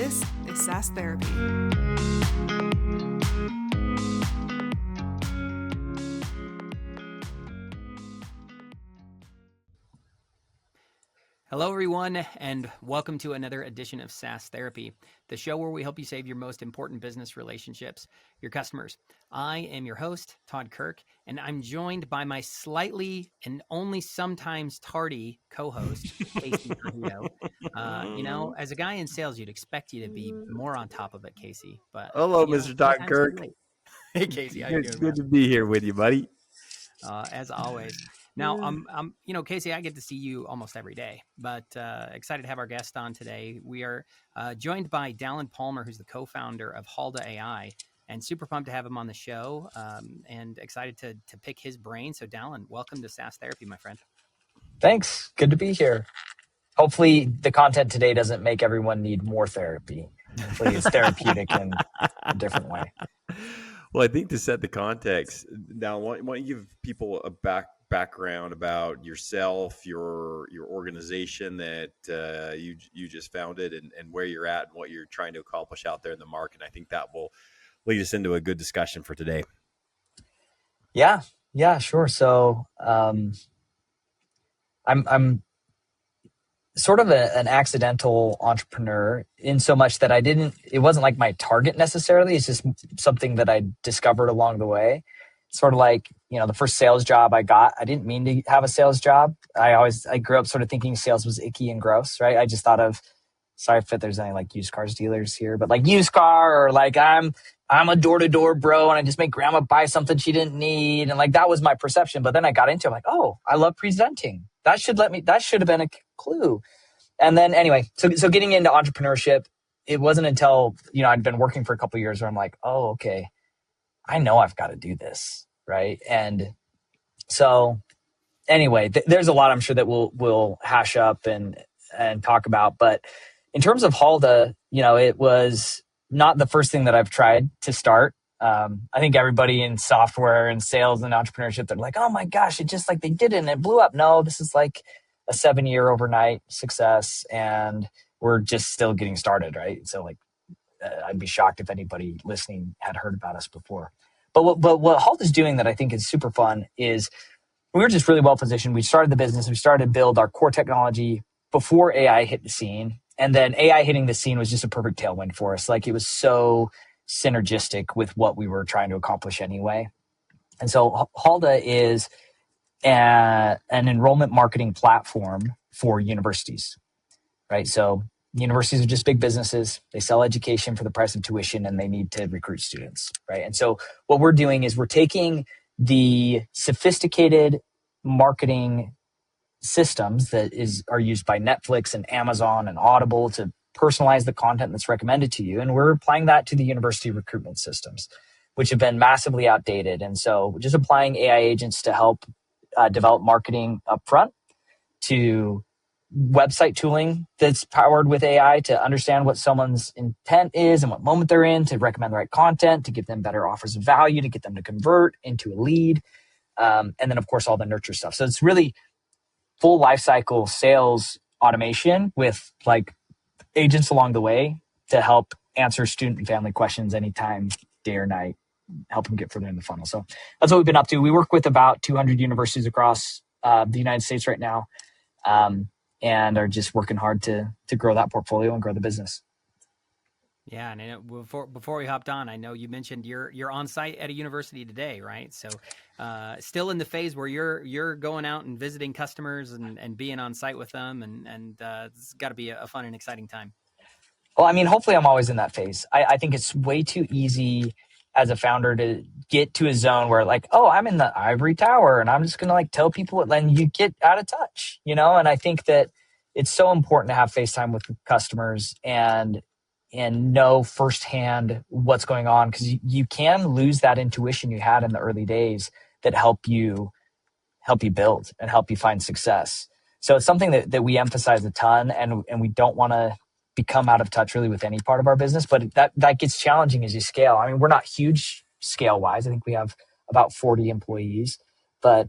This is SaaS Therapy. Hello, everyone, and welcome to another edition of SaaS Therapy, the show where we help you save your most important business relationships, your customers. I am your host, Todd Kirk, and I'm joined by my slightly and only sometimes tardy co-host, Casey Trujillo. As a guy in sales, you'd expect you to be more on top of it, Casey. But hello, Mr. Todd Kirk. Hey, Casey, how you doing? Good to be here with you, buddy. As always. Now, Casey, I get to see you almost every day, but excited to have our guest on today. We are joined by Dallin Palmer, who's the co-founder of Halda AI, and super pumped to have him on the show, and excited to pick his brain. So, Dallin, welcome to SaaS Therapy, my friend. Thanks. Good to be here. Hopefully, the content today doesn't make everyone need more therapy. Hopefully, it's therapeutic in a different way. Well, I think to set the context, now, why don't you give people a background about yourself, your organization that you just founded, and where you're at and what you're trying to accomplish out there in the market. I think that will lead us into a good discussion for today. Yeah, sure. So I'm sort of an accidental entrepreneur in so much that it wasn't like my target necessarily. It's just something that I discovered along the way. Sort of like, the first sales job I got, I didn't mean to have a sales job. I grew up sort of thinking sales was icky and gross, right? I just thought of, sorry if there's any like used cars dealers here, but like used car, or like I'm a door-to-door bro and I just make grandma buy something she didn't need. And like, that was my perception. But then I got into it, I'm like, oh, I love presenting. That should have been a clue. And then anyway, so getting into entrepreneurship, it wasn't until, I'd been working for a couple of years where I'm like, oh, okay, I know I've got to do this. Right. And so anyway, there's a lot I'm sure that we'll hash up and talk about. But in terms of Halda, it was not the first thing that I've tried to start. I think everybody in software and sales and entrepreneurship, they're like, oh my gosh, it just like they did it and it blew up. No, this is like a 7-year overnight success and we're just still getting started. Right. So like, I'd be shocked if anybody listening had heard about us before. But what Halda is doing that I think is super fun is we were just really well positioned. We started the business. We started to build our core technology before AI hit the scene. And then AI hitting the scene was just a perfect tailwind for us. Like it was so synergistic with what we were trying to accomplish anyway. And so Halda is an enrollment marketing platform for universities, right? So universities are just big businesses. They sell education for the price of tuition and they need to recruit students, right? And so what we're doing is we're taking the sophisticated marketing systems that are used by Netflix and Amazon and Audible to personalize the content that's recommended to you. And we're applying that to the university recruitment systems, which have been massively outdated. And so we're just applying AI agents to help develop marketing upfront, to website tooling that's powered with AI to understand what someone's intent is and what moment they're in, to recommend the right content, to give them better offers of value, to get them to convert into a lead. And then of course, all the nurture stuff. So it's really full lifecycle sales automation with like agents along the way to help answer student and family questions anytime, day or night, help them get further in the funnel. So that's what we've been up to. We work with about 200 universities across the United States right now. And are just working hard to grow that portfolio and grow the business. Yeah, and I know before we hopped on, I know you mentioned you're on site at a university today, right? So, still in the phase where you're going out and visiting customers and being on site with them, and it's got to be a fun and exciting time. Well, I mean, hopefully, I'm always in that phase. I think it's way too easy as a founder to get to a zone where like, oh, I'm in the ivory tower and I'm just going to like tell people, and you get out of touch, And I think that it's so important to have face time with customers and know firsthand what's going on, because you can lose that intuition you had in the early days that help you build and help you find success. So it's something that we emphasize a ton, and we don't want to become out of touch really with any part of our business, but that gets challenging as you scale. I mean, we're not huge scale wise. I think we have about 40 employees, but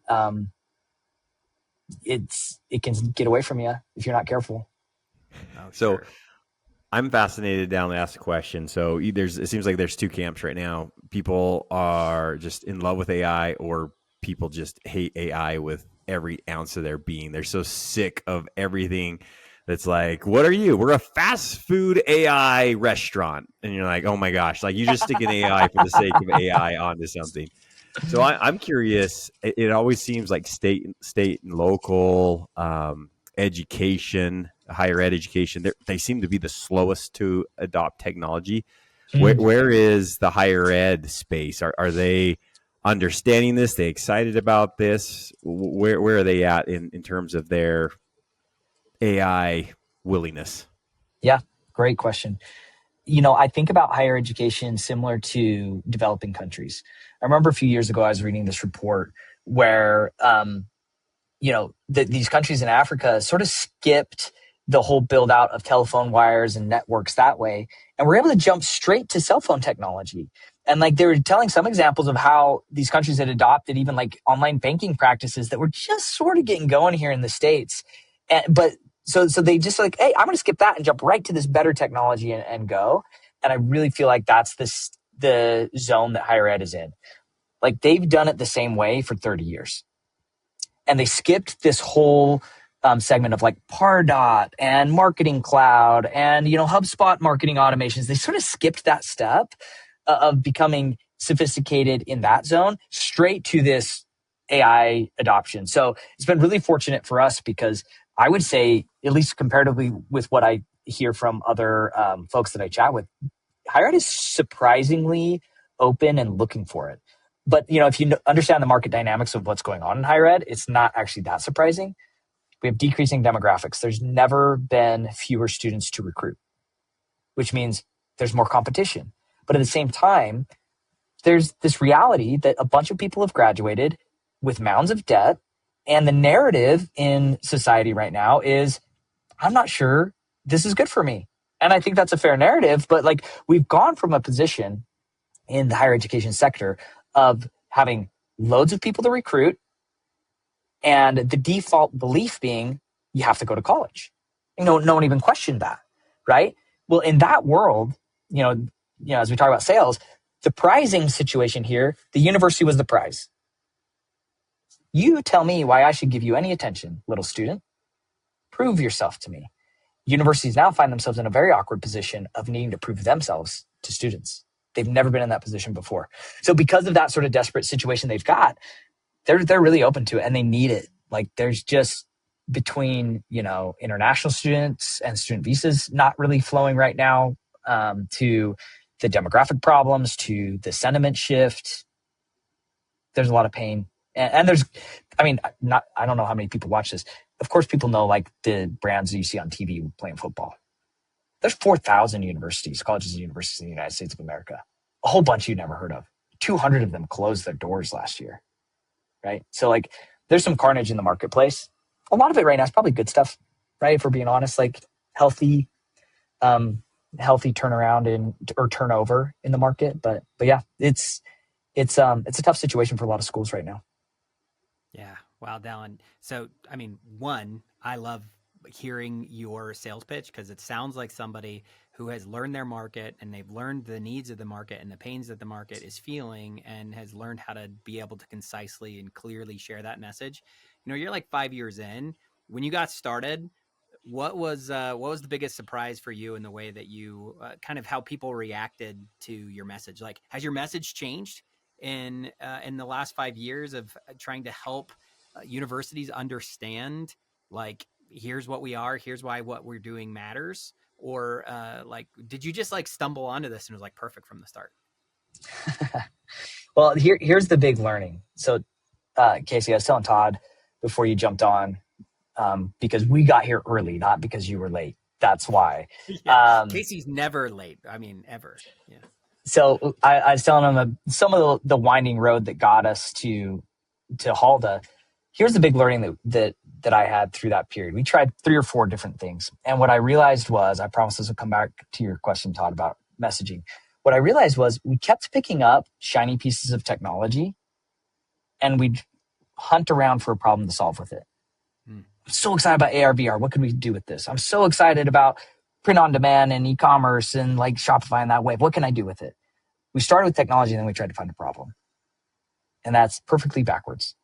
it can get away from you if you're not careful. So I'm fascinated down to ask a question. So it seems like there's two camps right now. People are just in love with AI, or people just hate AI with every ounce of their being. They're so sick of everything that's like, what are you? We're a fast food AI restaurant. And you're like, oh my gosh, like you just stick an AI for the sake of AI onto something. So I'm curious. It always seems like state and local education, higher ed education, they seem to be the slowest to adopt technology. Where is the higher ed space? Are they understanding this? They excited about this? Where are they at in terms of their AI willingness? Yeah, great question. I think about higher education similar to developing countries. I remember a few years ago, I was reading this report where, these countries in Africa sort of skipped the whole build out of telephone wires and networks that way. And we're able to jump straight to cell phone technology. And like they were telling some examples of how these countries had adopted even like online banking practices that were just sort of getting going here in the States. So they just like, hey, I'm going to skip that and jump right to this better technology and go. And I really feel like that's the zone that higher ed is in. Like they've done it the same way for 30 years. And they skipped this whole segment of like Pardot and Marketing Cloud and, HubSpot marketing automations. They sort of skipped that step of becoming sophisticated in that zone straight to this AI adoption. So it's been really fortunate for us because I would say, at least comparatively with what I hear from other folks that I chat with, higher ed is surprisingly open and looking for it. But, if you understand the market dynamics of what's going on in higher ed, it's not actually that surprising. We have decreasing demographics. There's never been fewer students to recruit, which means there's more competition. But at the same time, there's this reality that a bunch of people have graduated with mounds of debt. And the narrative in society right now is, I'm not sure this is good for me. And I think that's a fair narrative. But like we've gone from a position in the higher education sector of having loads of people to recruit and the default belief being you have to go to college. No one even questioned that, right? Well, in that world, as we talk about sales, the prizing situation here, the university was the prize. You tell me why I should give you any attention, little student. Prove yourself to me. Universities now find themselves in a very awkward position of needing to prove themselves to students. They've never been in that position before. So because of that sort of desperate situation they've got, they're really open to it and they need it. Like there's just between, international students and student visas not really flowing right now, to the demographic problems, to the sentiment shift. There's a lot of pain. And there's, I don't know how many people watch this. Of course, people know like the brands that you see on TV playing football. There's 4,000 universities, colleges and universities in the United States of America. A whole bunch you never heard of. 200 of them closed their doors last year, right? So like there's some carnage in the marketplace. A lot of it right now is probably good stuff, right? If we're being honest, like healthy turnaround or turnover in the market. But yeah, it's a tough situation for a lot of schools right now. Yeah. Wow, Dallin. So, I love hearing your sales pitch because it sounds like somebody who has learned their market and they've learned the needs of the market and the pains that the market is feeling and has learned how to be able to concisely and clearly share that message. You're like 5 years in. When you got started, what was the biggest surprise for you in the way that you kind of how people reacted to your message? Like, has your message changed in the last 5 years of trying to help universities understand, like, here's what we are, here's why what we're doing matters? Or did you just like stumble onto this and it was like perfect from the start? Well, here's the big learning. So, Casey, I was telling Todd before you jumped on, because we got here early, not because you were late. That's why. Yeah. Casey's never late. Ever. Yeah. So I was telling him some of the winding road that got us to Halda. Here's the big learning that I had through that period. We tried 3 or 4 different things. And what I realized was, I promise this will come back to your question, Todd, about messaging. What I realized was we kept picking up shiny pieces of technology and we'd hunt around for a problem to solve with it. I'm so excited about AR, VR. What can we do with this? I'm so excited about print on demand and e-commerce and like Shopify and that wave. What can I do with it? We started with technology and then we tried to find a problem. And that's perfectly backwards,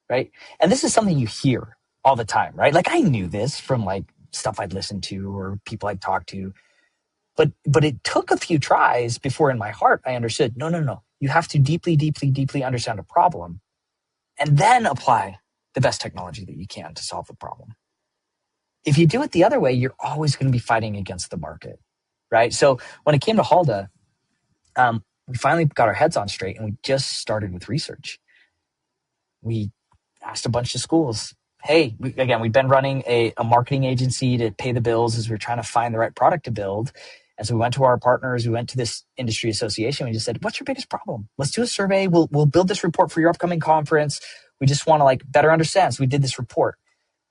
right? And this is something you hear all the time, right? Like I knew this from like stuff I'd listened to or people I'd talked to, but it took a few tries before in my heart I understood, no. You have to deeply understand a problem and then apply the best technology that you can to solve the problem. If you do it the other way, you're always going to be fighting against the market, right? So when it came to Halda, we finally got our heads on straight and we just started with research. We asked a bunch of schools, hey, we've been running a marketing agency to pay the bills as we're trying to find the right product to build. And so we went to our partners, we went to this industry association. We just said, what's your biggest problem? Let's do a survey. We'll build this report for your upcoming conference. We just want to like better understand. So we did this report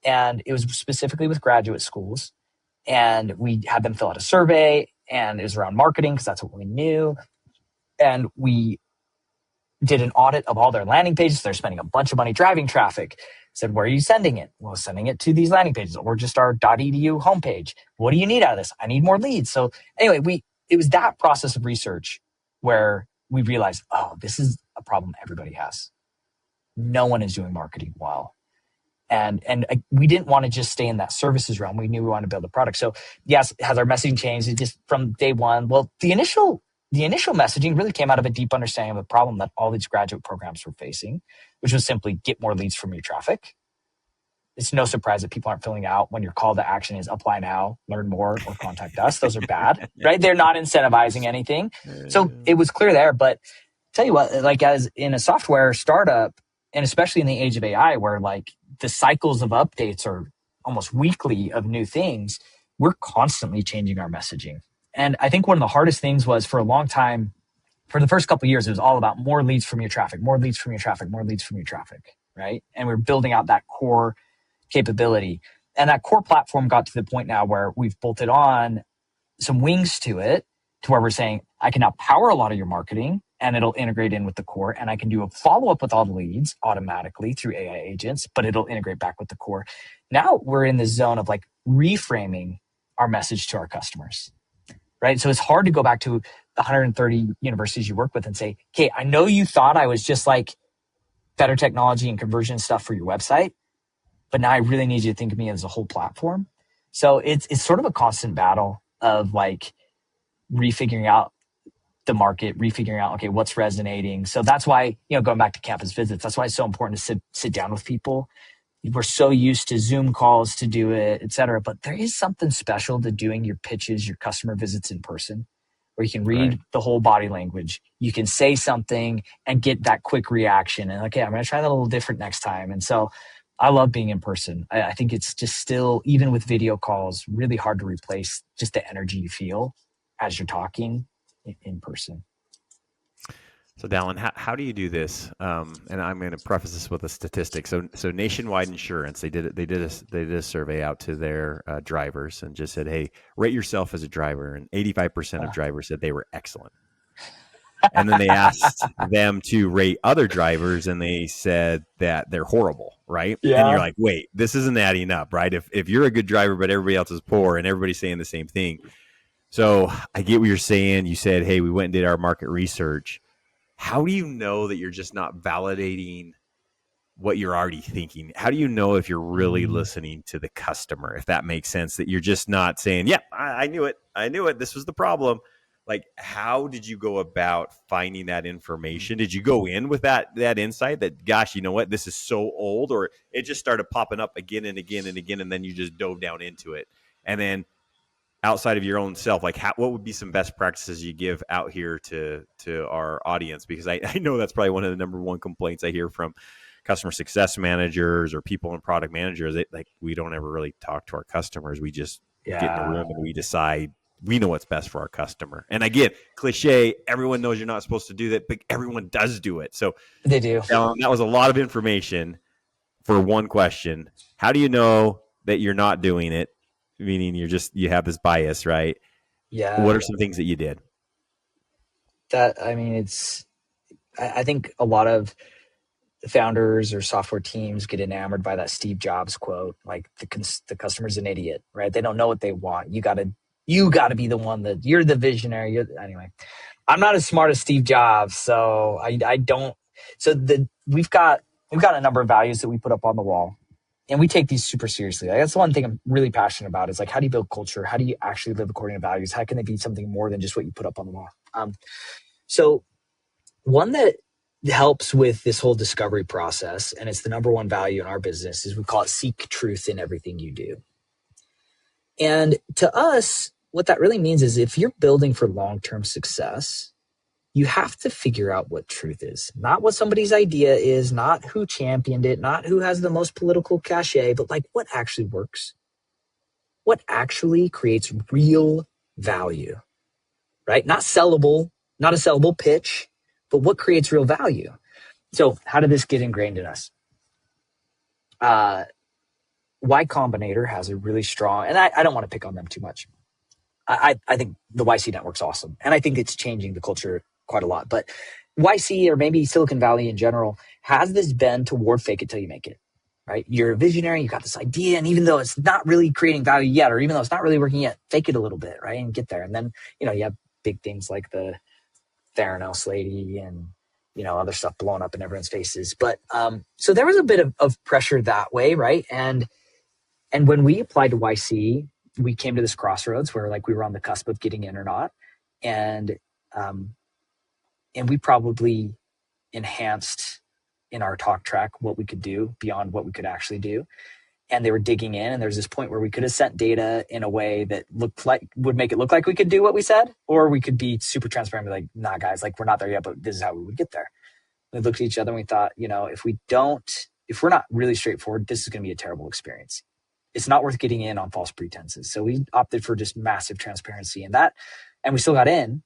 and it was specifically with graduate schools. And we had them fill out a survey and it was around marketing because that's what we knew. And we did an audit of all their landing pages. They're spending a bunch of money driving traffic. Said, where are you sending it? Well, sending it to these landing pages or just our .edu homepage. What do you need out of this? I need more leads. So anyway, it was that process of research where we realized, oh, this is a problem everybody has. No one is doing marketing well. And we didn't want to just stay in that services realm. We knew we wanted to build a product. So yes, has our messaging changed? It just from day one. Well, the initial messaging really came out of a deep understanding of the problem that all these graduate programs were facing, which was simply get more leads from your traffic. It's no surprise that people aren't filling out when your call to action is apply now, learn more, or contact us. Those are bad, right? They're not incentivizing anything. So it was clear there. But tell you what, like as in a software startup, and especially in the age of AI, where like the cycles of updates are almost weekly of new things, we're constantly changing our messaging. And I think one of the hardest things was for a long time, for the first couple of years, it was all about more leads from your traffic, more leads from your traffic, more leads from your traffic, right? And we're building out that core capability. And that core platform got to the point now where we've bolted on some wings to it to where we're saying, I can now power a lot of your marketing and it'll integrate in with the core. And I can do a follow-up with all the leads automatically through AI agents, but it'll integrate back with the core. Now we're in the zone of like reframing our message to our customers, right? So it's hard to go back to the 130 universities you work with and say, okay, I know you thought I was just like better technology and conversion stuff for your website, but now I really need you to think of me as a whole platform. So it's sort of a constant battle of like refiguring out the market, refiguring out, okay, what's resonating. So that's why, going back to campus visits, that's why it's so important to sit down with people. We're so used to Zoom calls to do it, et cetera. But there is something special to doing your pitches, your customer visits in person, where you can read the whole body language. You can say something and get that quick reaction. And okay, I'm going to try that a little different next time. And so I love being in person. I think it's just still, even with video calls, really hard to replace just the energy you feel as you're talking in person. So Dallin, how do you do this? And I'm going to preface this with a statistic. So Nationwide Insurance, they did a survey out to their drivers and just said, hey, rate yourself as a driver. And 85% of drivers said they were excellent. And then they asked them to rate other drivers and they said that they're horrible, right? Yeah. And you're like, wait, this isn't adding up, right? If you're a good driver, but everybody else is poor and everybody's saying the same thing. So I get what you're saying. You said, hey, we went and did our market research. How do you know that you're just not validating what you're already thinking? How do you know if you're really listening to the customer, if that makes sense, that you're just not saying, yeah, I knew it. This was the problem. Like, how did you go about finding that information? Did you go in with that insight that, gosh, you know what, this is so old, or it just started popping up again and again and again, and then you just dove down into it? And then outside of your own self, like what would be some best practices you give out here to our audience? Because I know that's probably one of the number one complaints I hear from customer success managers or people in product managers. Like, we don't ever really talk to our customers. We just get in a room and we decide we know what's best for our customer. And again, cliche, everyone knows you're not supposed to do that, but everyone does do it. So they do. That was a lot of information for one question. How do you know that you're not doing it? Meaning you have this bias, right? Yeah. What are some things that you did? I think a lot of founders or software teams get enamored by that Steve Jobs quote, like the customer's an idiot, right? They don't know what they want. You gotta be the one that you're the visionary. Anyway, I'm not as smart as Steve Jobs, so I don't. So we've got a number of values that we put up on the wall, and we take these super seriously. Like, that's the one thing I'm really passionate about is like, how do you build culture? How do you actually live according to values? How can they be something more than just what you put up on the wall? So one that helps with this whole discovery process, and it's the number one value in our business, is we call it seek truth in everything you do. And to us, what that really means is if you're building for long-term success, you have to figure out what truth is, not what somebody's idea is, not who championed it, not who has the most political cachet, but like what actually works, what actually creates real value, right? Not sellable, not a sellable pitch, but what creates real value. So how did this get ingrained in us? Y Combinator has a really strong, and I don't want to pick on them too much. I think the YC network's awesome. And I think it's changing the culture quite a lot. But YC, or maybe Silicon Valley in general, has this bend toward fake it till you make it, right? You're a visionary, you got this idea, and even though it's not really creating value yet, or even though it's not really working yet, fake it a little bit, right? And get there. And then, you have big things like the Theranos lady and, other stuff blowing up in everyone's faces. But so there was a bit of pressure that way, right? And when we applied to YC, we came to this crossroads where like we were on the cusp of getting in or not. And we probably enhanced in our talk track what we could do beyond what we could actually do. And they were digging in, and there's this point where we could have sent data in a way that would make it look like we could do what we said, or we could be super transparent and be like, nah, guys, like we're not there yet, but this is how we would get there. We looked at each other and we thought, if we're not really straightforward, this is going to be a terrible experience. It's not worth getting in on false pretenses. So we opted for just massive transparency and we still got in,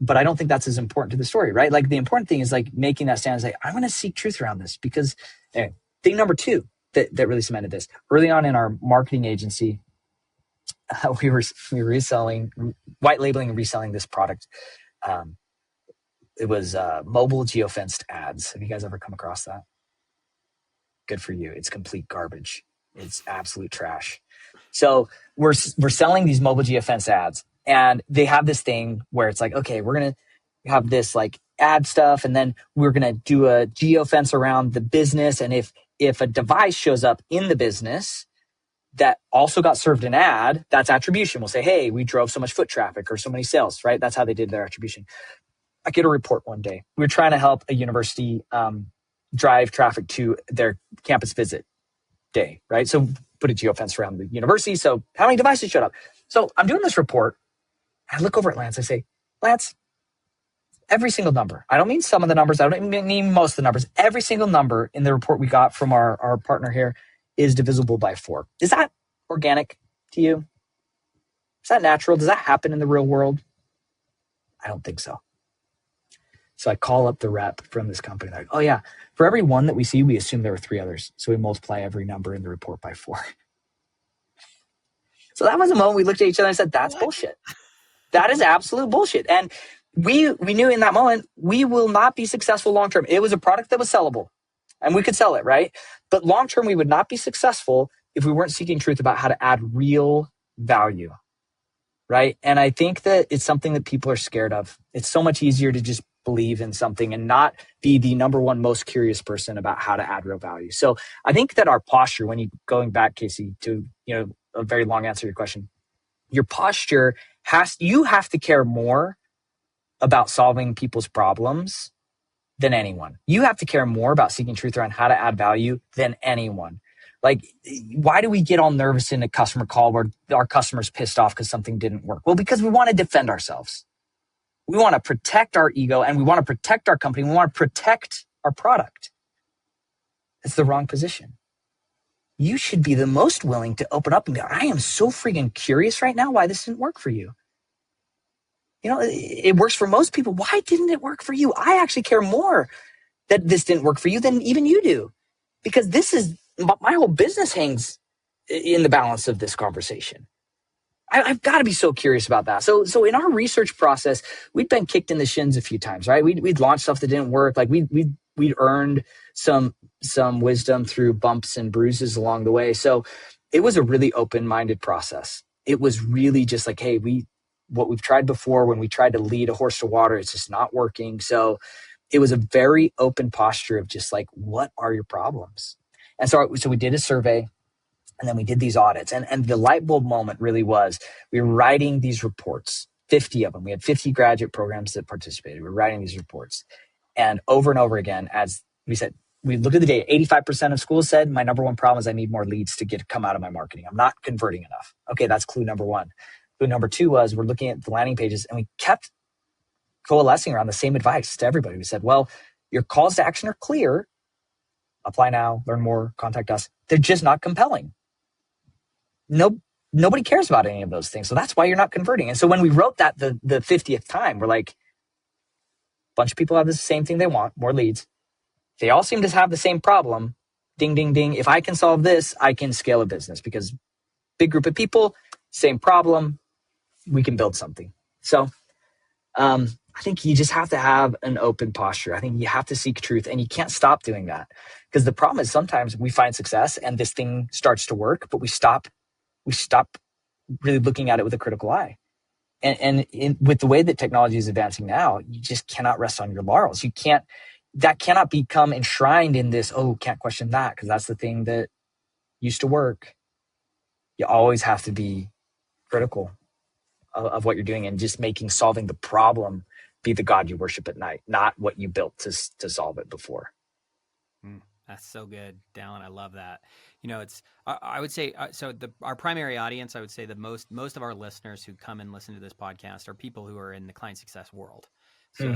but I don't think that's as important to the story, right? Like the important thing is like making that stand and say, I'm going to seek truth around this because anyway, thing number two that really cemented this early on in our marketing agency, we were reselling, white labeling and reselling this product. It was mobile geofenced ads. Have you guys ever come across that? Good for you. It's complete garbage. It's absolute trash. So we're selling these mobile geofence ads, and they have this thing where it's like, okay, we're going to have this like ad stuff, and then we're going to do a geofence around the business. And if a device shows up in the business that also got served an ad, that's attribution. We'll say, hey, we drove so much foot traffic or so many sales, right? That's how they did their attribution. I get a report one day. We were trying to help a university drive traffic to their campus visit day, right? So put a geofence around the university. So how many devices showed up? So I'm doing this report. I look over at Lance. I say, Lance, every single number. I don't mean some of the numbers. I don't mean most of the numbers. Every single number in the report we got from our partner here is divisible by 4. Is that organic to you? Is that natural? Does that happen in the real world? I don't think so. So I call up the rep from this company. They're like, oh yeah, for every one that we see, we assume there were 3 others. So we multiply every number in the report by 4. So that was a moment we looked at each other and said, that's bullshit. That is absolute bullshit. And we knew in that moment, we will not be successful long-term. It was a product that was sellable and we could sell it, right? But long-term, we would not be successful if we weren't seeking truth about how to add real value, right? And I think that it's something that people are scared of. It's so much easier to just believe in something and not be the number one most curious person about how to add real value. So I think that our posture, when you going back, Casey, to a very long answer to your question, your posture you have to care more about solving people's problems than anyone. You have to care more about seeking truth around how to add value than anyone. Like, why do we get all nervous in a customer call where our customer's pissed off because something didn't work? Well, because we want to defend ourselves. We want to protect our ego and we want to protect our company. We want to protect our product. It's the wrong position. You should be the most willing to open up and go, I am so freaking curious right now why this didn't work for you. It works for most people. Why didn't it work for you? I actually care more that this didn't work for you than even you do, because this is my whole business hangs in the balance of this conversation. I've got to be so curious about that. So in our research process, we'd been kicked in the shins a few times, right? We'd launched stuff that didn't work. Like we'd earned some wisdom through bumps and bruises along the way. So it was a really open-minded process. It was really just like, hey, what we've tried before, when we tried to lead a horse to water, it's just not working. So it was a very open posture of just like, what are your problems? And so we did a survey, and then we did these audits. And the light bulb moment really was, we were writing these reports, 50 of them. We had 50 graduate programs that participated. We were writing these reports. And over again, as we said, we look at the data, 85% of schools said, my number one problem is I need more leads to come out of my marketing. I'm not converting enough. Okay, that's clue number one. Clue number two was, we're looking at the landing pages, and we kept coalescing around the same advice to everybody. We said, well, your calls to action are clear. Apply now, learn more, contact us. They're just not compelling. Nobody cares about any of those things. So that's why you're not converting. And so when we wrote that the 50th time, we're like, a bunch of people have the same thing they want, more leads. They all seem to have the same problem. Ding, ding, ding. If I can solve this, I can scale a business, because big group of people, same problem, we can build something. So I think you just have to have an open posture. I think you have to seek truth, and you can't stop doing that, because the problem is sometimes we find success and this thing starts to work, but we stop really looking at it with a critical eye. And with the way that technology is advancing now, you just cannot rest on your laurels. That cannot become enshrined in this, can't question that, because that's the thing that used to work. You always have to be critical of what you're doing, and just solving the problem be the God you worship at night, not what you built to solve it before. That's so good, Dallin. I love that. It's, I would say, our primary audience, I would say most of our listeners who come and listen to this podcast are people who are in the client success world. So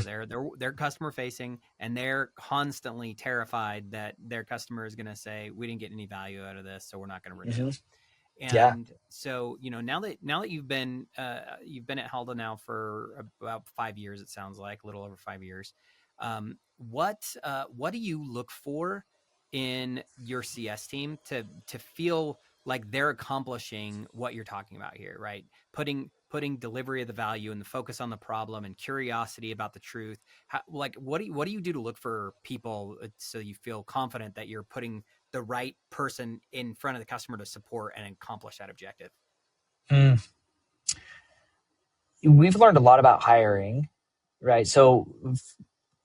they're customer facing, and they're constantly terrified that their customer is going to say, we didn't get any value out of this, so we're not going to renew. And so, now that you've been at Halda now for about 5 years, it sounds like a little over 5 years. What do you look for in your CS team to feel like they're accomplishing what you're talking about here, right? Putting delivery of the value and the focus on the problem and curiosity about the truth. What do you do to look for people so you feel confident that you're putting the right person in front of the customer to support and accomplish that objective? We've learned a lot about hiring, right? So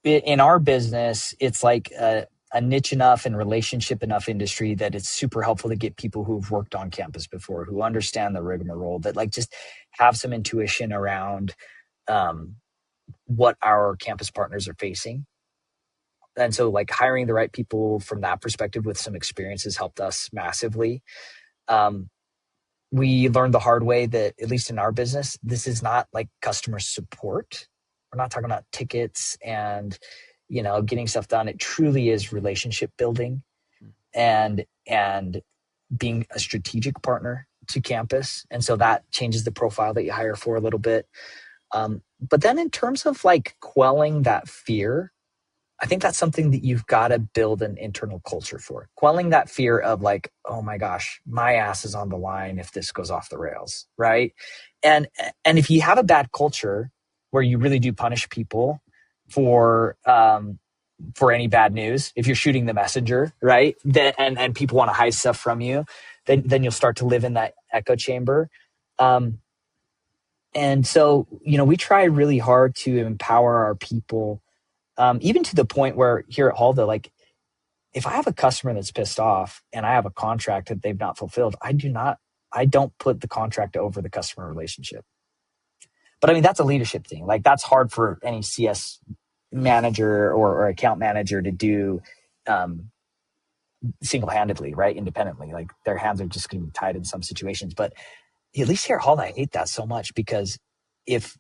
in our business, it's like a niche enough and relationship enough industry that it's super helpful to get people who've worked on campus before, who understand the rigmarole, that like just have some intuition around what our campus partners are facing. And so like hiring the right people from that perspective with some experience has helped us massively. We learned the hard way that, at least in our business, this is not like customer support. We're not talking about tickets and, getting stuff done. It truly is relationship building and being a strategic partner to campus. And so that changes the profile that you hire for a little bit. But then in terms of like quelling that fear, I think that's something that you've got to build an internal culture for. Quelling that fear of like, oh my gosh, my ass is on the line if this goes off the rails, right? And if you have a bad culture where you really do punish people for any bad news, if you're shooting the messenger, right? And people want to hide stuff from you, then you'll start to live in that echo chamber. And so, we try really hard to empower our people. Even to the point where here at Halda, like if I have a customer that's pissed off and I have a contract that they've not fulfilled, I don't put the contract over the customer relationship. But I mean, that's a leadership thing. Like that's hard for any CS manager or account manager to do single-handedly, right? Independently. Like their hands are just going to be tied in some situations. But at least here at Halda, I hate that so much, because if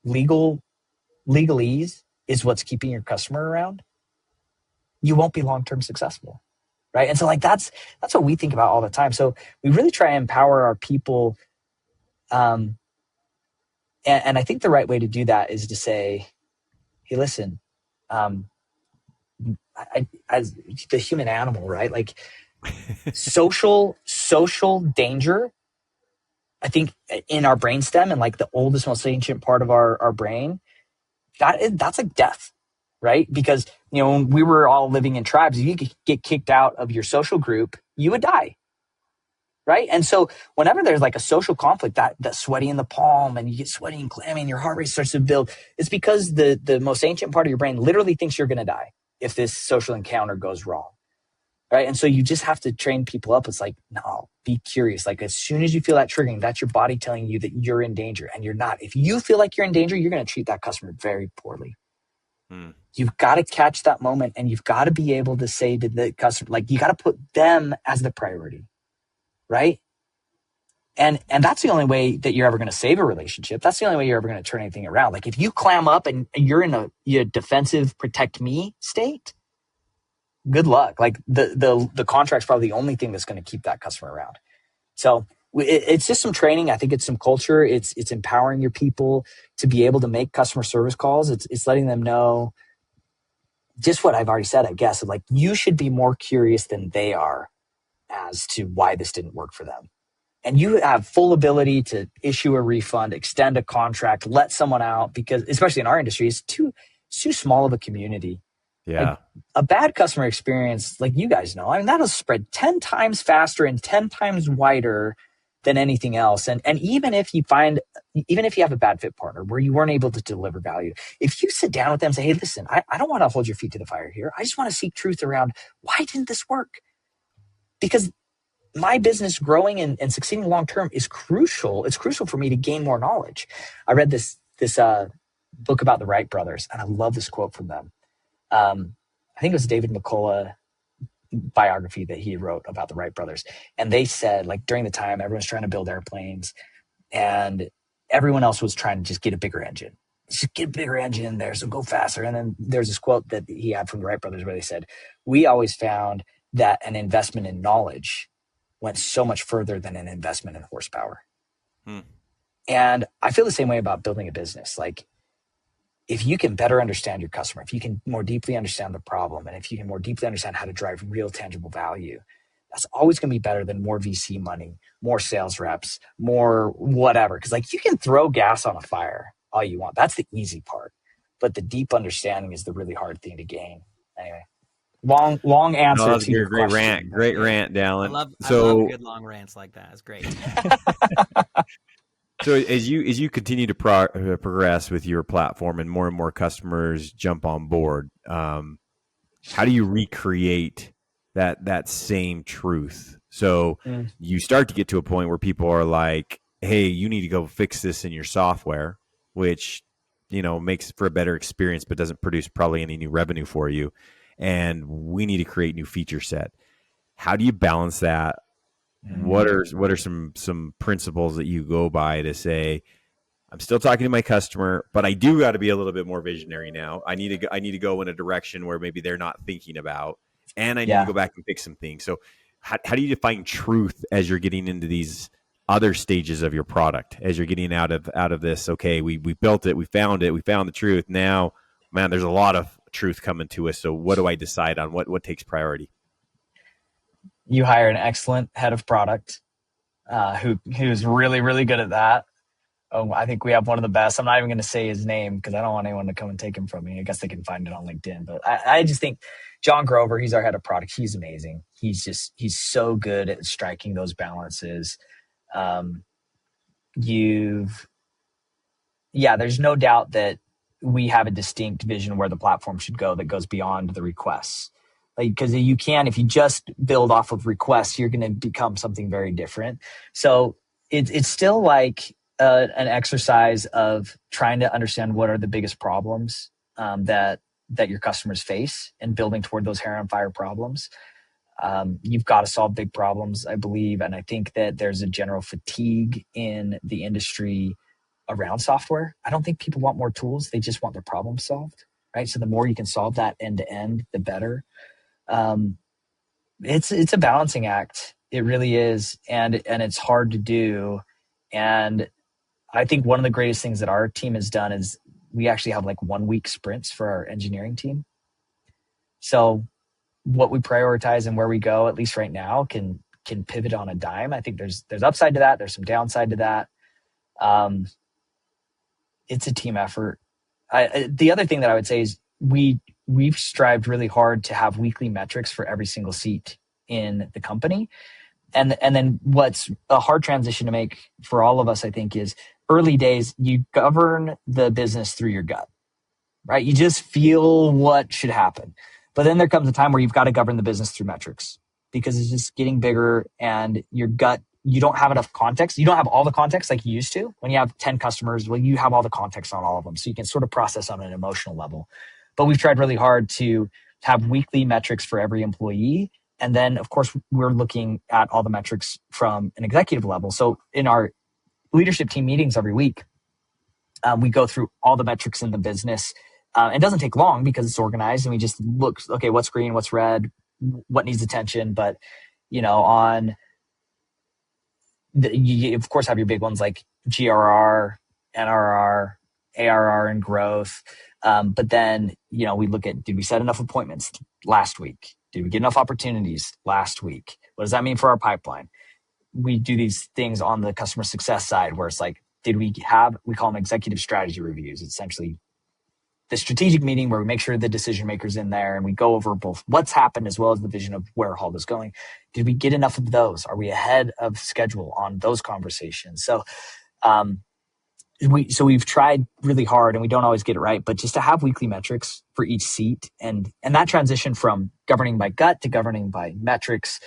legalese is what's keeping your customer around, you won't be long-term successful, right? And so like that's what we think about all the time. So we really try and empower our people. And I think the right way to do that is to say, hey, listen, as the human animal, right? Like social danger, I think in our brainstem and like the oldest, most ancient part of our brain, that's like death, right? Because when we were all living in tribes, if you could get kicked out of your social group, you would die. Right. And so whenever there's like a social conflict, that sweaty in the palm and you get sweaty and clammy and your heart rate starts to build, it's because the most ancient part of your brain literally thinks you're going to die if this social encounter goes wrong. Right. And so you just have to train people up. It's like, no, be curious. Like as soon as you feel that triggering, that's your body telling you that you're in danger, and you're not. If you feel like you're in danger, you're going to treat that customer very poorly. You've got to catch that moment, and you've got to be able to say to the customer, like, you got to put them as the priority. Right. And that's the only way that you're ever going to save a relationship. That's the only way you're ever going to turn anything around. Like if you clam up and you're in a defensive protect me state, good luck. Like the contract's probably the only thing that's going to keep that customer around. So it's just some training. I think it's some culture. It's empowering your people to be able to make customer service calls. It's letting them know just what I've already said, I guess. Like you should be more curious than they are as to why this didn't work for them. And you have full ability to issue a refund, extend a contract, let someone out, because especially in our industry, it's too small of a community. Yeah. Like a bad customer experience, like you guys know, I mean, that'll spread 10 times faster and 10 times wider than anything else. And even if you have a bad fit partner where you weren't able to deliver value, if you sit down with them and say, hey, listen, I don't want to hold your feet to the fire here. I just want to seek truth around why didn't this work? Because my business growing and succeeding long term is crucial. It's crucial for me to gain more knowledge. I read this book about the Wright brothers, and I love this quote from them. I think it was David McCullough biography that he wrote about the Wright brothers. And they said, like, during the time, everyone's trying to build airplanes and everyone else was trying to just get a bigger engine. Just get a bigger engine in there, so go faster. And then there's this quote that he had from the Wright brothers where they said, we always found that an investment in knowledge went so much further than an investment in horsepower. And I feel the same way about building a business. Like, if you can better understand your customer, if you can more deeply understand the problem, and if you can more deeply understand how to drive real tangible value, that's always going to be better than more VC money, more sales reps, more whatever. Because like you can throw gas on a fire all you want. That's the easy part. But the deep understanding is the really hard thing to gain. Anyway, long answer No, to your great question. rant. Great rant, Dallin. I love good long rants like that. It's great. So as you continue to progress with your platform and more customers jump on board, how do you recreate that same truth? So you start to get to a point where people are like, hey, you need to go fix this in your software, which, makes for a better experience, but doesn't produce probably any new revenue for you. And we need to create new feature set. How do you balance that? What are some principles that you go by to say, I'm still talking to my customer, but I do got to be a little bit more visionary now. I need to go in a direction where maybe they're not thinking about, and I need to go back and fix some things. So how do you define truth as you're getting into these other stages of your product, as you're getting out of this? Okay, we built it, we found the truth. Now, man, there's a lot of truth coming to us. So what do I decide on? What takes priority? You hire an excellent head of product who's really, really good at that. Oh, I think we have one of the best. I'm not even going to say his name because I don't want anyone to come and take him from me. I guess they can find it on LinkedIn. But I just think John Grover, he's our head of product. He's amazing. He's so good at striking those balances. There's no doubt that we have a distinct vision where the platform should go that goes beyond the requests. Like, because if you just build off of requests, you're going to become something very different. So it's still like an exercise of trying to understand what are the biggest problems that your customers face and building toward those hair on fire problems. You've got to solve big problems, I believe. And I think that there's a general fatigue in the industry around software. I don't think people want more tools. They just want their problem solved, right? So the more you can solve that end to end, the better. It's a balancing act. It really is. And it's hard to do. And I think one of the greatest things that our team has done is we actually have like 1 week sprints for our engineering team. So what we prioritize and where we go, at least right now, can pivot on a dime. I think there's upside to that. There's some downside to that. It's a team effort. The other thing that I would say is we've strived really hard to have weekly metrics for every single seat in the company. And then what's a hard transition to make for all of us, I think, is early days, you govern the business through your gut, right? You just feel what should happen. But then there comes a time where you've got to govern the business through metrics because it's just getting bigger and your gut, you don't have enough context. You don't have all the context like you used to. When you have 10 customers, well, you have all the context on all of them. So you can sort of process on an emotional level. But we've tried really hard to have weekly metrics for every employee. And then, of course, we're looking at all the metrics from an executive level. So in our leadership team meetings every week, we go through all the metrics in the business. It doesn't take long because it's organized and we just look, okay, what's green, what's red, what needs attention. But, on you of course have your big ones like GRR, NRR, ARR and growth. But then, we look at, did we set enough appointments last week? Did we get enough opportunities last week? What does that mean for our pipeline? We do these things on the customer success side where it's like, we call them executive strategy reviews. It's essentially the strategic meeting where we make sure the decision maker's in there and we go over both what's happened as well as the vision of where Halda's going. Did we get enough of those? Are we ahead of schedule on those conversations? So, we've tried really hard and we don't always get it right, but just to have weekly metrics for each seat and that transition from governing by gut to governing by metrics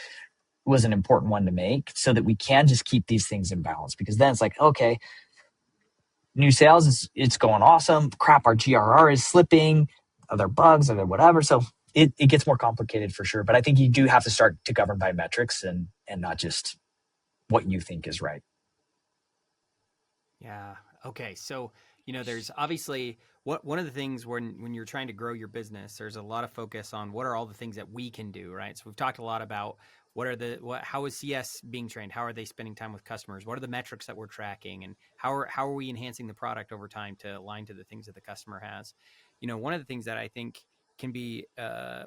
was an important one to make so that we can just keep these things in balance, because then it's like, okay, new sales it's going awesome. Crap, our GRR is slipping. Are there bugs? Are there whatever? So it gets more complicated for sure. But I think you do have to start to govern by metrics and not just what you think is right. Yeah. Okay. So, there's obviously one of the things when you're trying to grow your business, there's a lot of focus on what are all the things that we can do, right? So we've talked a lot about how is CS being trained? How are they spending time with customers? What are the metrics that we're tracking? And how are we enhancing the product over time to align to the things that the customer has? One of the things that I think can be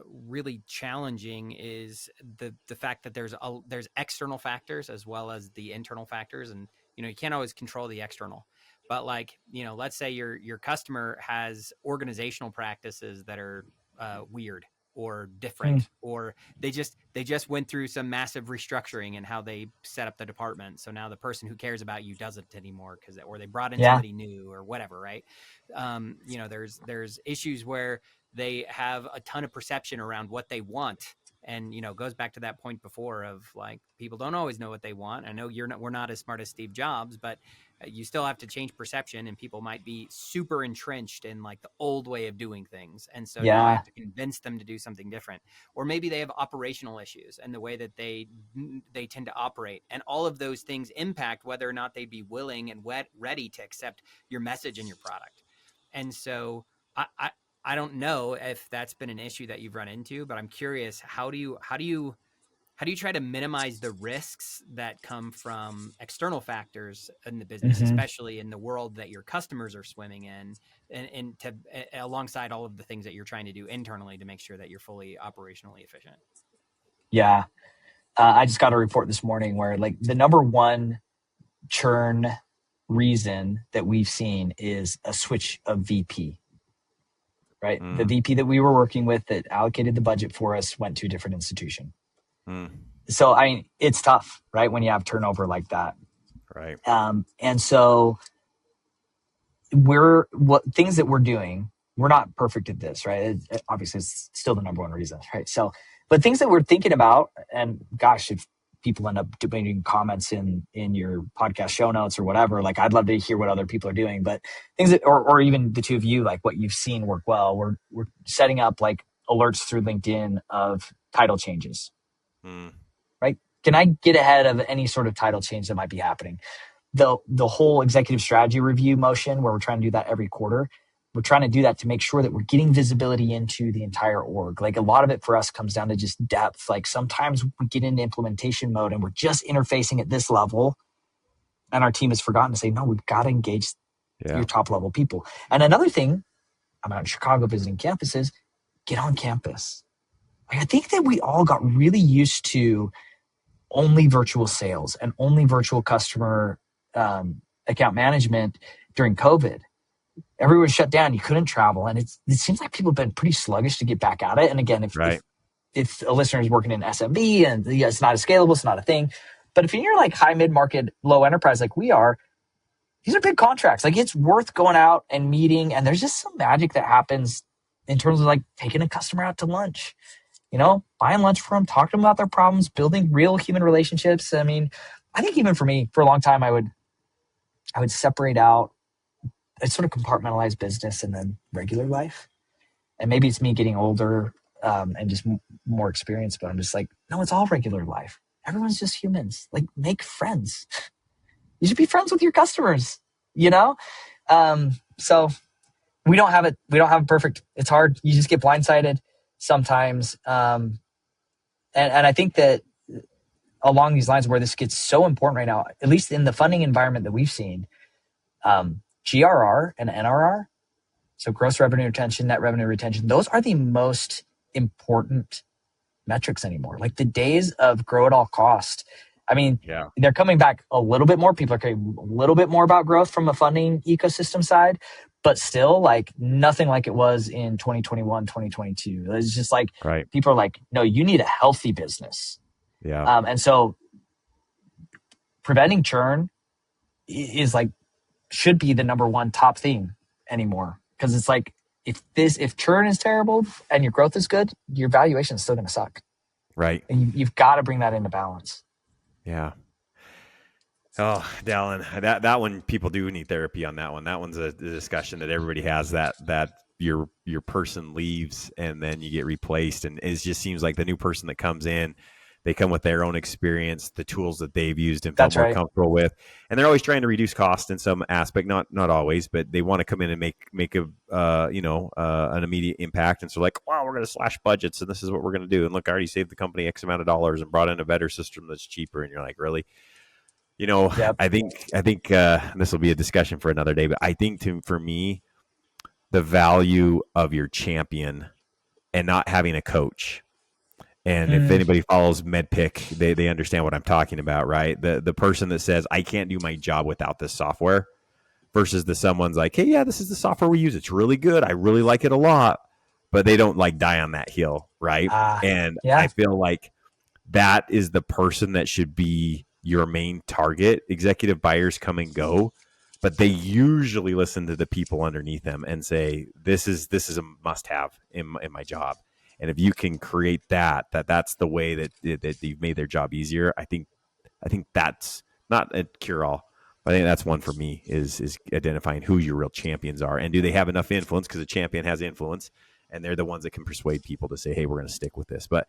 really challenging is the fact that there's external factors as well as the internal factors. And, you can't always control the external. But let's say your customer has organizational practices that are weird or different, or they just went through some massive restructuring in how they set up the department. So now the person who cares about you doesn't anymore or they brought in somebody new or whatever, right? There's issues where they have a ton of perception around what they want. And, goes back to that point before of like, people don't always know what they want. I know we're not as smart as Steve Jobs, but you still have to change perception, and people might be super entrenched in like the old way of doing things. And so you have to convince them to do something different, or maybe they have operational issues and the way that they tend to operate. And all of those things impact whether or not they'd be willing and ready to accept your message and your product. And so I don't know if that's been an issue that you've run into, but I'm curious, how do you try to minimize the risks that come from external factors in the business, especially in the world that your customers are swimming in, and to alongside all of the things that you're trying to do internally to make sure that you're fully operationally efficient? Yeah. I just got a report this morning where like the number one churn reason that we've seen is a switch of VP. Right. The VP that we were working with that allocated the budget for us went to a different institution. So, it's tough, right? When you have turnover like that. Right. And so things that we're doing, we're not perfect at this, right? Obviously it's still the number one reason, right? So, but things that we're thinking about, and gosh, if people end up debating comments in your podcast show notes or whatever, like I'd love to hear what other people are doing, but things that, or even the two of you, like what you've seen work well, we're setting up like alerts through LinkedIn of title changes, right? Can I get ahead of any sort of title change that might be happening? The whole executive strategy review motion where we're trying to do that every quarter, we're trying to do that to make sure that we're getting visibility into the entire org. Like a lot of it for us comes down to just depth. Like sometimes we get into implementation mode and we're just interfacing at this level, and our team has forgotten to say, no, we've got to engage your top level people. And another thing, I'm out in Chicago visiting campuses, get on campus. Like I think that we all got really used to only virtual sales and only virtual customer account management during COVID. And then everyone was shut down. You couldn't travel. And it seems like people have been pretty sluggish to get back at it. And again, if a listener is working in SMB and it's not as scalable, it's not a thing. But if you're like high mid-market, low enterprise like we are, these are big contracts. Like it's worth going out and meeting. And there's just some magic that happens in terms of like taking a customer out to lunch, buying lunch for them, talking to them about their problems, building real human relationships. I mean, I think even for me, for a long time, I would separate out, I'd sort of compartmentalize business and then regular life. And maybe it's me getting older and just more experienced, but I'm just like, no, it's all regular life. Everyone's just humans. Like, make friends. You should be friends with your customers, So we don't have it. We don't have it perfect. It's hard. You just get blindsided sometimes. And I think that along these lines where this gets so important right now, at least in the funding environment that we've seen, GRR and NRR, so gross revenue retention, net revenue retention, those are the most important metrics anymore. Like the days of grow at all cost. I mean, they're coming back a little bit more. People are caring a little bit more about growth from a funding ecosystem side, but still like nothing like it was in 2021, 2022. It's just like, people are like, no, you need a healthy business. Yeah. And so preventing churn is like, should be the number one top theme anymore. Cause it's like, if churn is terrible and your growth is good, your valuation is still going to suck. Right. And you've got to bring that into balance. Yeah. Oh, Dallin, that one, people do need therapy on that one. That one's a discussion that everybody has, that your person leaves and then you get replaced. And it just seems like the new person that comes in, they come with their own experience, the tools that they've used and felt more comfortable with. And they're always trying to reduce cost in some aspect, not always, but they want to come in and make an immediate impact. And so like, wow, we're going to slash budgets and this is what we're going to do. And look, I already saved the company X amount of dollars and brought in a better system that's cheaper. And you're like, really? Yep. I think this will be a discussion for another day, but I think for me, the value of your champion and not having a coach. And if anybody follows MedPick, they understand what I'm talking about, right? The person that says, I can't do my job without this software versus someone's like, hey, yeah, this is the software we use. It's really good. I really like it a lot. But they don't like die on that hill, right? I feel like that is the person that should be your main target. Executive buyers come and go, but they usually listen to the people underneath them and say, this is a must-have in my job. And if you can create that's the way that you've made their job easier. I think that's not a cure-all. But I think that's one for me is identifying who your real champions are. And do they have enough influence? Because a champion has influence. And they're the ones that can persuade people to say, hey, we're going to stick with this. But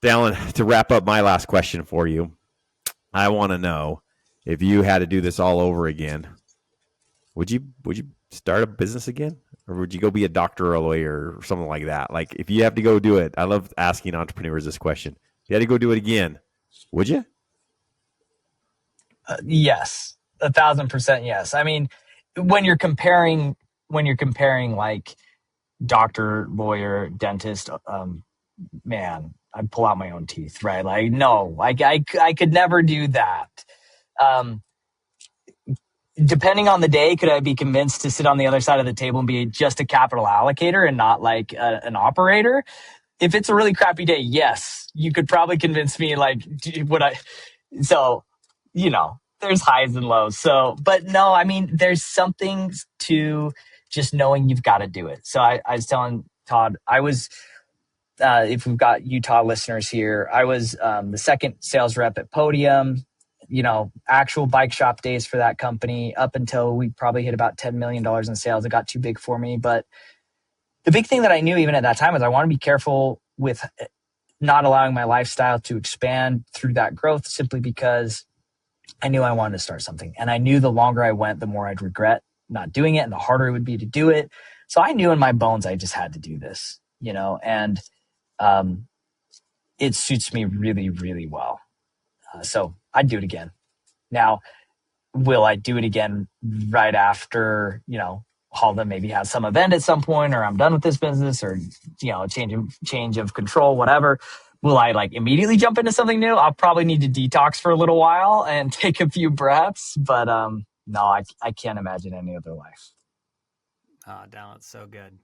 Dallin, to wrap up my last question for you, I want to know, if you had to do this all over again, would you start a business again? Or would you go be a doctor or a lawyer or something like that? Like, if you have to go do it, I love asking entrepreneurs this question. If you had to go do it again, would you? Yes, 1,000% yes. I mean, when you're comparing like doctor, lawyer, dentist, man, I'd pull out my own teeth, right? Like, no, I could never do that. Depending on the day, could I be convinced to sit on the other side of the table and be just a capital allocator and not like an operator? If it's a really crappy day, yes, you could probably convince me. Like, would I? So, there's highs and lows. So, but no, I mean, there's something to just knowing you've got to do it. So I was telling Todd, I was, if we've got Utah listeners here, I was the second sales rep at Podium. Actual bike shop days for that company up until we probably hit about $10 million in sales. It got too big for me. But the big thing that I knew even at that time is I want to be careful with not allowing my lifestyle to expand through that growth, simply because I knew I wanted to start something. And I knew the longer I went, the more I'd regret not doing it and the harder it would be to do it. So I knew in my bones, I just had to do this, and it suits me really, really well. So I'd do it again. Now, will I do it again right after, Halda maybe has some event at some point, or I'm done with this business, or, change of control, whatever. Will I like immediately jump into something new? I'll probably need to detox for a little while and take a few breaths, but no, I can't imagine any other life. Dallin, so good.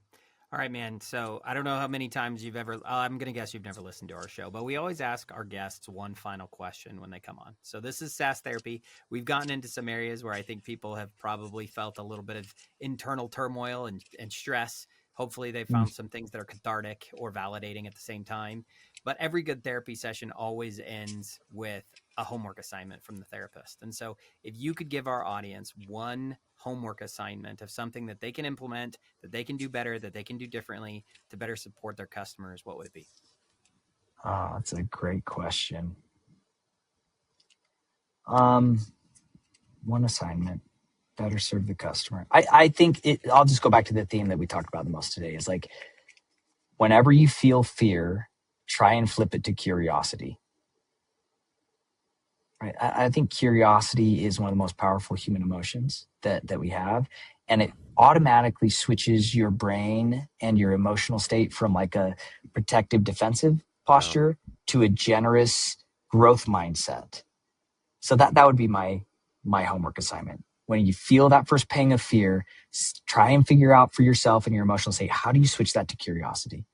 All right, man. So I don't know how many times you've ever, I'm going to guess you've never listened to our show, but we always ask our guests one final question when they come on. So this is SaaS Therapy. We've gotten into some areas where I think people have probably felt a little bit of internal turmoil and stress. Hopefully they found some things that are cathartic or validating at the same time. But every good therapy session always ends with a homework assignment from the therapist. And so if you could give our audience one homework assignment of something that they can implement, that they can do better, that they can do differently to better support their customers, what would it be? Oh, that's a great question. One assignment, better serve the customer. I think I'll just go back to the theme that we talked about the most today is like, whenever you feel fear, try and flip it to curiosity. Right? I think curiosity is one of the most powerful human emotions that we have. And it automatically switches your brain and your emotional state from like a protective defensive posture to a generous growth mindset. So that would be my homework assignment. When you feel that first pang of fear, try and figure out for yourself and your emotional state, how do you switch that to curiosity?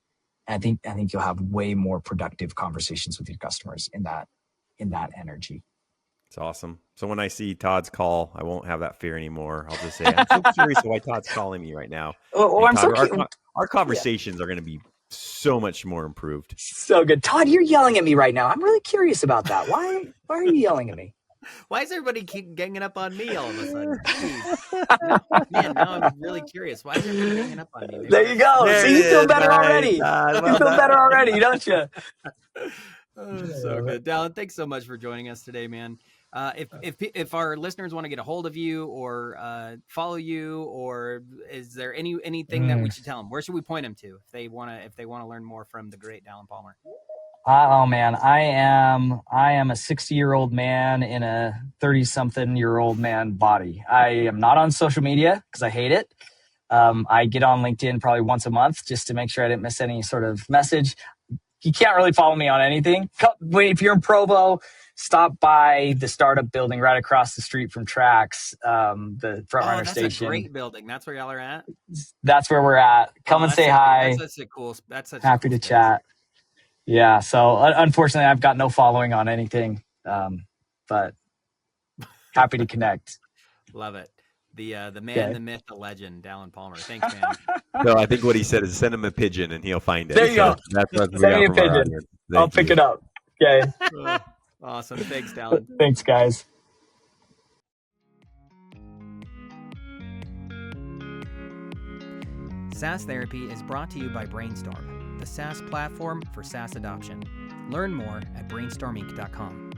And I think you'll have way more productive conversations with your customers in that energy. It's awesome. So when I see Todd's call, I won't have that fear anymore. I'll just say, I'm so curious why Todd's calling me right now. I'm Todd, so our conversations are going to be so much more improved. So good. Todd, you're yelling at me right now. I'm really curious about that. Why are you yelling at me? Why is everybody keep ganging up on me all of a sudden? Man, now I'm really curious. Why is everybody ganging up on me? There you go. See, you feel better already. You feel better already, don't you? So good. Dallin, thanks so much for joining us today, man. If our listeners want to get a hold of you or follow you, or is there anything that we should tell them? Where should we point them to if they want to learn more from the great Dallin Palmer? Oh man, I am a 60-year-old man in a 30-something-year-old man body. I am not on social media because I hate it. I get on LinkedIn probably once a month just to make sure I didn't miss any sort of message. You can't really follow me on anything. If you're in Provo, stop by the startup building right across the street from Tracks, the Front Runner Station. That's a great building. That's where y'all are at? That's where we're at. Come and say hi. That's such a cool happy to chat. Yeah. So unfortunately, I've got no following on anything, but happy to connect. Love it. The man, the myth, the legend, Dallin Palmer. Thanks, man. No, I think what he said is send him a pigeon and he'll find it. There you go. That's what Send me a pigeon. I'll pick it up. Okay. Awesome. Thanks, Dallin. Thanks, guys. SaaS Therapy is brought to you by Brainstorm, the SaaS platform for SaaS adoption. Learn more at brainstorminc.com.